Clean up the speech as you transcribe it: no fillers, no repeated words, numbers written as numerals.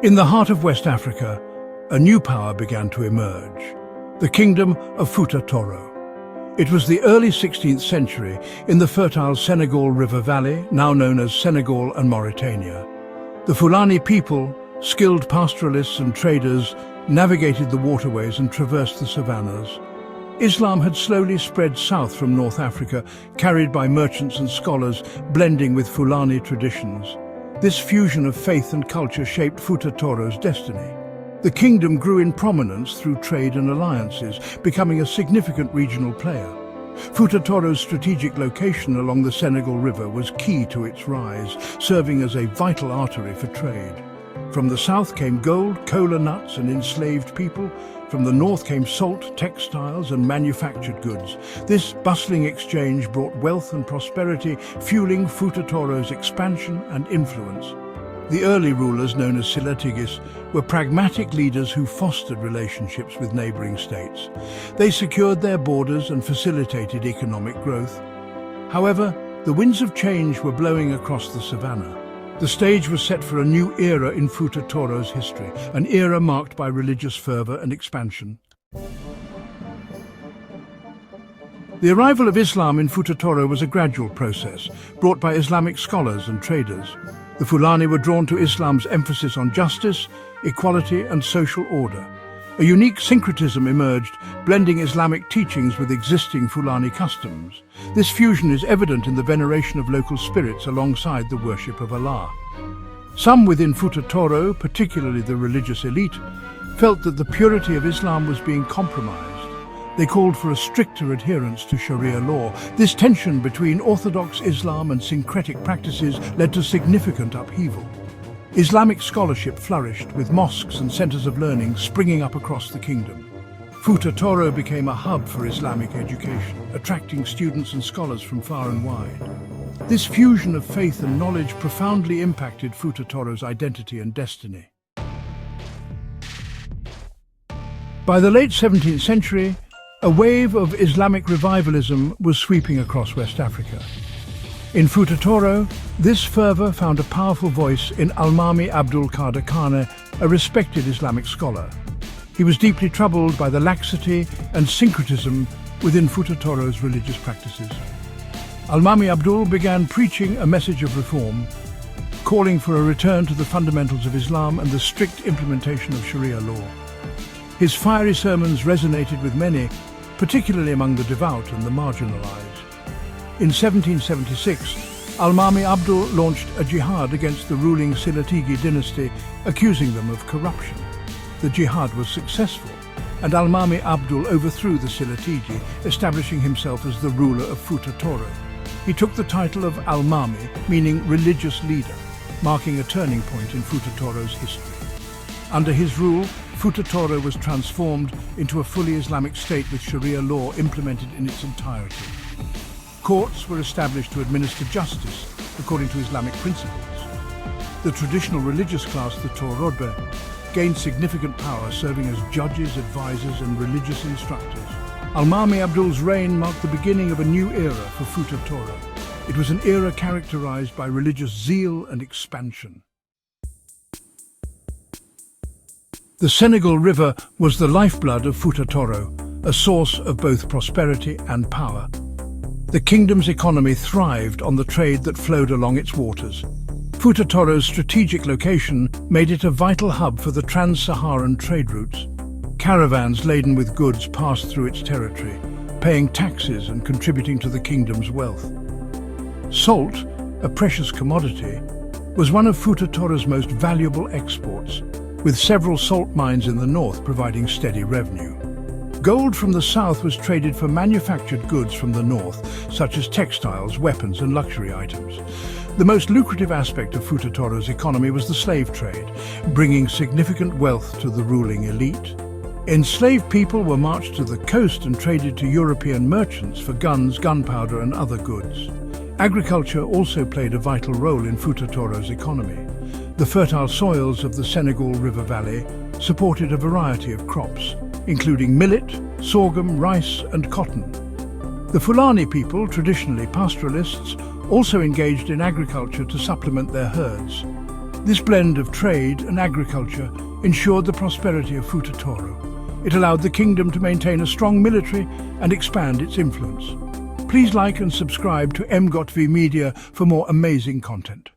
In the heart of West Africa, a new power began to emerge, the Kingdom of Futa Toro. It was the early 16th century in the fertile Senegal River Valley, now known as Senegal and Mauritania. The Fulani people, skilled pastoralists and traders, navigated the waterways and traversed the savannas. Islam had slowly spread south from North Africa, carried by merchants and scholars, blending with Fulani traditions. This fusion of faith and culture shaped Futa Toro's destiny. The kingdom grew in prominence through trade and alliances, becoming a significant regional player. Futa Toro's strategic location along the Senegal River was key to its rise, serving as a vital artery for trade. From the south came gold, cola nuts and enslaved people. From the north came salt, textiles and manufactured goods. This bustling exchange brought wealth and prosperity, fueling Futa Toro's expansion and influence. The early rulers, known as cities, were pragmatic leaders who fostered relationships with neighboring states. They secured their borders and facilitated economic growth. However, the winds of change were blowing across the savannah. The stage was set for a new era in Futa Toro's history, an era marked by religious fervor and expansion. The arrival of Islam in Futa Toro was a gradual process, brought by Islamic scholars and traders. The Fulani were drawn to Islam's emphasis on justice, equality and social order. A unique syncretism emerged, blending Islamic teachings with existing Fulani customs. This fusion is evident in the veneration of local spirits alongside the worship of Allah. Some within Futa Toro, particularly the religious elite, felt that the purity of Islam was being compromised. They called for a stricter adherence to Sharia law. This tension between Orthodox Islam and syncretic practices led to significant upheaval. Islamic scholarship flourished, with mosques and centers of learning springing up across the kingdom. Futa Toro became a hub for Islamic education, attracting students and scholars from far and wide. This fusion of faith and knowledge profoundly impacted Futa Toro's identity and destiny. By the late 17th century, a wave of Islamic revivalism was sweeping across West Africa. In Futa Toro, this fervor found a powerful voice in Almaami Abdul, a respected Islamic scholar. He was deeply troubled by the laxity and syncretism within Futa Toro's religious practices. Almaami Abdul began preaching a message of reform, calling for a return to the fundamentals of Islam and the strict implementation of Sharia law. His fiery sermons resonated with many, particularly among the devout and the marginalized. In 1776, Almaami Abdul launched a jihad against the ruling Silatigi dynasty, accusing them of corruption. The jihad was successful, and Almaami Abdul overthrew the Silatigi, establishing himself as the ruler of Futa Toro. He took the title of Almaami, meaning religious leader, marking a turning point in Futa Toro's history. Under his rule, Futa Toro was transformed into a fully Islamic state with Sharia law implemented in its entirety. Courts were established to administer justice according to Islamic principles. The traditional religious class, the Torodbe, gained significant power, serving as judges, advisors and religious instructors. Almaami Abdul's reign marked the beginning of a new era for Futa Toro. It was an era characterized by religious zeal and expansion. The Senegal River was the lifeblood of Futa Toro, a source of both prosperity and power. The kingdom's economy thrived on the trade that flowed along its waters. Futa Toro's strategic location made it a vital hub for the trans-Saharan trade routes. Caravans laden with goods passed through its territory, paying taxes and contributing to the kingdom's wealth. Salt, a precious commodity, was one of Futa Toro's most valuable exports, with several salt mines in the north providing steady revenue. Gold from the south was traded for manufactured goods from the north, such as textiles, weapons and luxury items. The most lucrative aspect of Futa Toro's economy was the slave trade, bringing significant wealth to the ruling elite. Enslaved people were marched to the coast and traded to European merchants for guns, gunpowder and other goods. Agriculture also played a vital role in Futa Toro's economy. The fertile soils of the Senegal River Valley supported a variety of crops, including millet, sorghum, rice and cotton. The Fulani people, traditionally pastoralists, also engaged in agriculture to supplement their herds. This blend of trade and agriculture ensured the prosperity of Futa Toro. It allowed the kingdom to maintain a strong military and expand its influence. Please like and subscribe to MGOTV Media for more amazing content.